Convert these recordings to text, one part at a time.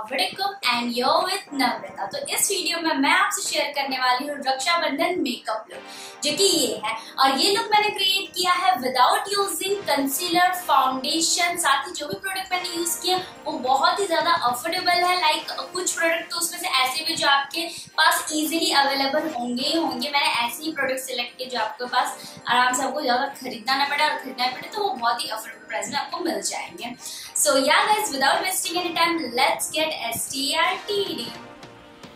Welcome and your with नम्रता। तो इस video में मैं आपसे शेयर करने वाली हूँ रक्षा बंधन मेकअप लुक, जो कि ये है। और ये लुक मैंने क्रिएट किया है विदाउट यूजिंग कंसीलर, फाउंडेशन। साथ ही जो भी प्रोडक्ट मैंने यूज किया वो बहुत ही ज्यादा अफोर्डेबल है। लाइक कुछ प्रोडक्ट तो उसमें से ऐसे भी जो आपके पास इजीली अवेलेबल होंगे ही होंगे। मैंने ऐसे ही प्रोडक्ट सिलेक्ट किए जो आपके पास आराम से आपको ज्यादा खरीदना ना पड़े, और खरीदना पड़े तो वो बहुत ही अफोर्डेबल प्राइस में आपको मिल जाएंगे। सो या guys, without wasting any time, let's get STRTD।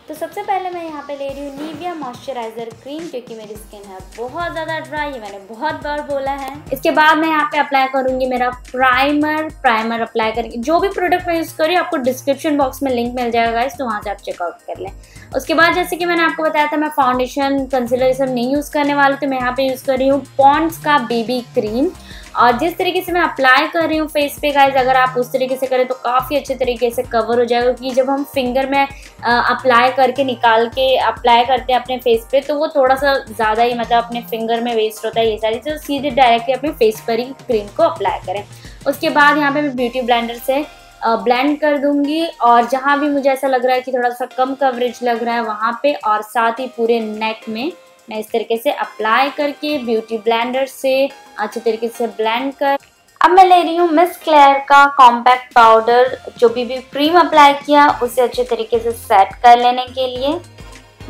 तो सबसे पहले मैं यहाँ पे ले रही हूँ निविया मॉइस्चराइजर क्रीम, क्योंकि मेरी स्किन है बहुत ज़्यादा ड्राई, ये मैंने बहुत बार बोला है। इसके बाद मैं यहाँ पे अप्लाई करूँगी मेरा प्राइमर अप्लाई करेंगे। जो भी प्रोडक्ट मैं यूज़ कर रही हूँ आपको डिस्क्रिप्शन बॉक्स में लिंक मिल जाएगा गाइस, तो वहाँ से आप चेकआउट कर लें। उसके बाद जैसे कि मैंने आपको बताया था मैं फाउंडेशन कंसीलर ये सब नहीं यूज़ करने वाली, तो मैं यहाँ पे यूज़ कर रही हूँ पॉन्ड्स का बेबी क्रीम। और जिस तरीके से मैं अप्लाई कर रही हूँ फेस पे गाइज, अगर आप उस तरीके से करें तो काफ़ी अच्छे तरीके से कवर हो जाएगा। क्योंकि जब हम फिंगर में अप्लाई करके निकाल के अप्लाई करते हैं अपने फेस पे, तो वो थोड़ा सा ज़्यादा ही मतलब अपने फिंगर में वेस्ट होता है ये सारी चीज़। सीधे डायरेक्टली अपने फेस पर ही क्रीम को अप्लाई करें। उसके बाद यहाँ पे मैं ब्यूटी ब्लेंडर से ब्लेंड कर दूंगी, और जहाँ भी मुझे ऐसा लग रहा है कि थोड़ा सा कम कवरेज लग रहा है वहाँ पे, और साथ ही पूरे नेक में मैं इस तरीके से अप्लाई करके ब्यूटी ब्लेंडर से अच्छे तरीके से ब्लेंड कर। अब मैं ले रही हूँ मिस क्लेयर का कॉम्पैक्ट पाउडर। जो भी क्रीम अप्लाई किया उसे अच्छे तरीके से सेट कर लेने के लिए।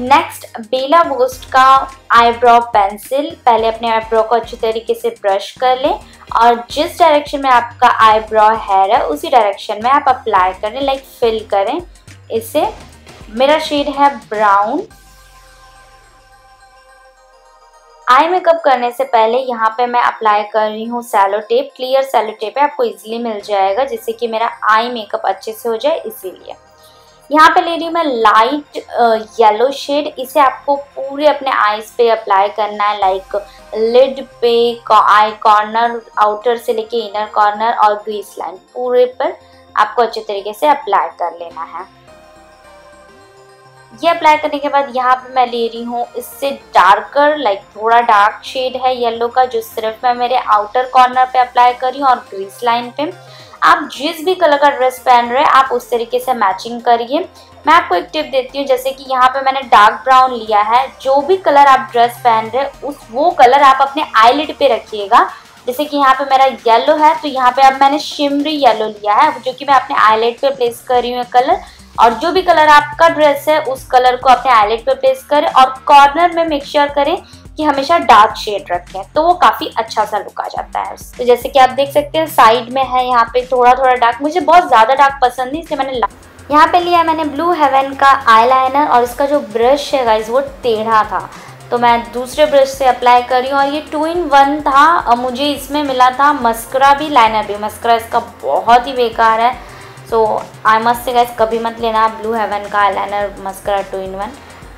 नेक्स्ट बेला बूस्ट का आईब्रो पेंसिल। पहले अपने आईब्रो को अच्छे तरीके से ब्रश कर लें, और जिस डायरेक्शन में आपका आईब्रो हेयर है उसी डायरेक्शन में आप अप्लाई करें, लाइक फिल करें इसे। मेरा शेड है ब्राउन। आई मेकअप करने से पहले यहाँ पे मैं अप्लाई कर रही हूँ cello tape. Clear cello tape है, आपको इजीली मिल जाएगा, जिससे कि मेरा आई मेकअप अच्छे से हो जाए। इसीलिए यहाँ पे ले रही हूँ मैं लाइट येलो शेड। इसे आपको पूरे अपने आईज पे अप्लाई करना है, लाइक लिड पे, आई कॉर्नर, आउटर से लेके इनर कॉर्नर और ग्रीस लाइन पूरे पर आपको अच्छे तरीके से अप्लाई कर लेना है। ये अप्लाई करने के बाद यहाँ पे मैं ले रही हूँ इससे डार्कर, लाइक थोड़ा डार्क शेड है येलो का, जो सिर्फ मैं मेरे आउटर कॉर्नर पे अप्लाई कर रही हूँ और ग्रीस लाइन पे। आप जिस भी कलर का ड्रेस पहन रहे हैं आप उस तरीके से मैचिंग करिए। मैं आपको एक टिप देती हूँ, जैसे कि यहाँ पे मैंने डार्क ब्राउन लिया है। जो भी कलर आप ड्रेस पहन रहे हैं वो कलर आप अपने आईलिड पे रखिएगा। जैसे कि यहाँ पे मेरा येलो है, तो यहाँ पे अब मैंने शिमरी येलो लिया है, जो कि मैं अपने आईलिड पे प्लेस कर रही हूँ कलर। और जो भी कलर आपका ड्रेस है उस कलर को अपने आईलिड पे प्लेस करें, और कॉर्नर में मेक श्योर करें कि हमेशा डार्क शेड रखें, तो वो काफ़ी अच्छा सा लुक आ जाता है। तो जैसे कि आप देख सकते हैं साइड में है यहाँ पे थोड़ा थोड़ा डार्क। मुझे बहुत ज़्यादा डार्क पसंद नहीं, इसलिए मैंने यहाँ पे लिया मैंने ब्लू हेवन का आईलाइनर। और इसका जो ब्रश है गाइस वो टेढ़ा था, तो मैं दूसरे ब्रश से अप्लाई कर रही हूँ। और ये 2-in-1 था, और मुझे इसमें मिला था मस्करा भी, लाइनर भी। मस्करा इसका बहुत ही बेकार है, सो आई मस्ट से गाइस कभी मत लेना ब्लू हेवन का eyeliner mascara 2-in-1।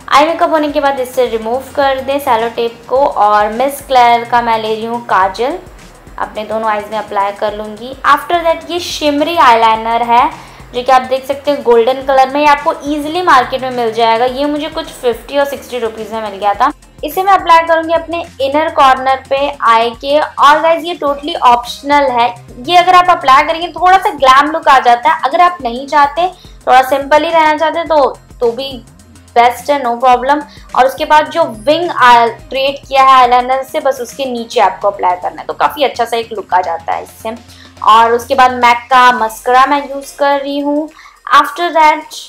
Eye makeup होने के बाद इससे रिमूव कर दें सैलो टेप को। और मिस क्लेयर का मैं ले रही हूँ काजल, अपने दोनों आईज में अप्लाई कर लूँगी। आफ्टर दैट ये शिमरी आईलाइनर है, जो कि आप देख सकते हैं गोल्डन कलर में। ये आपको ईजिली मार्केट में मिल जाएगा। ये मुझे कुछ 50 और 60 रुपीज़ में मिल गया था। इसे मैं अप्लाई करूंगी अपने इनर कॉर्नर पे आई के। और गाइज ये टोटली ऑप्शनल है। ये अगर आप अप्लाई करेंगे थोड़ा सा ग्लैम लुक आ जाता है। अगर आप नहीं चाहते, थोड़ा सिंपल ही रहना चाहते तो भी बेस्ट है, नो प्रॉब्लम। और उसके बाद जो विंग क्रिएट किया है आईलाइनर से, बस उसके नीचे आपको अप्लाई करना है, तो काफ़ी अच्छा सा एक लुक आ जाता है इससे। और उसके बाद मैक का मस्करा मैं यूज़ कर रही हूँ। After that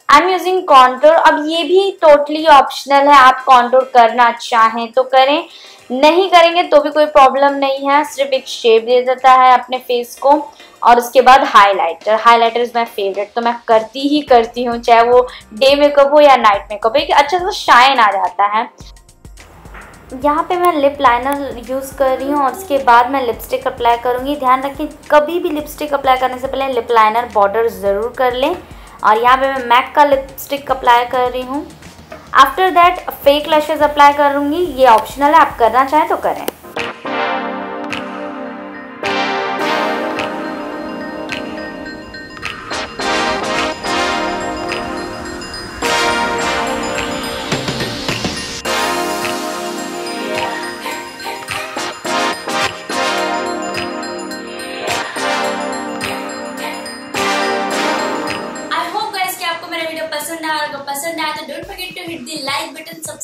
I am using contour. अब ये भी टोटली ऑप्शनल है, आप कॉन्टूर करना चाहें तो करें, नहीं करेंगे तो भी कोई प्रॉब्लम नहीं है। सिर्फ एक शेप दे देता है अपने फेस को। और उसके बाद हाइलाइटर इज माई फेवरेट, तो मैं करती ही करती हूँ, चाहे वो डे मेकअप हो या नाइट मेकअप हो, एक अच्छा सा शाइन आ जाता है। यहाँ पे मैं लिप लाइनर यूज़ कर रही हूँ, और उसके बाद मैं लिपस्टिक अप्लाई करूँगी। ध्यान रखें कभी भी लिपस्टिक अप्लाई करने से पहले लिप लाइनर बॉर्डर ज़रूर कर लें। और यहाँ पे मैं मैक का लिपस्टिक अप्लाई कर रही हूँ। After that fake lashes apply करूँगी। ये ऑप्शनल है, आप करना चाहें तो करें।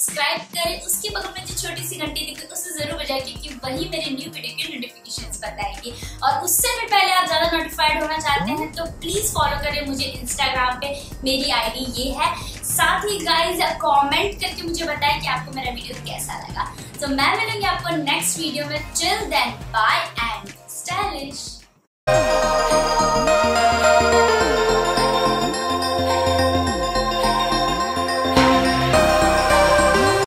सब्सक्राइब करें, उसके बगल में जो छोटी सी घंटी दिखती है उसे जरूर बजाएं, क्योंकि वही मेरे न्यू वीडियो की नोटिफिकेशंस बताएगी। और उससे भी पहले आप ज्यादा नोटिफाइड होना चाहते हैं तो प्लीज फॉलो करें मुझे इंस्टाग्राम पे, मेरी आईडी ये है। साथ ही गाइज कमेंट करके मुझे बताएं कि आपको मेरा वीडियो कैसा लगा। तो मैं मिलूंगी आपको नेक्स्ट वीडियो में। Till then bye and stylish.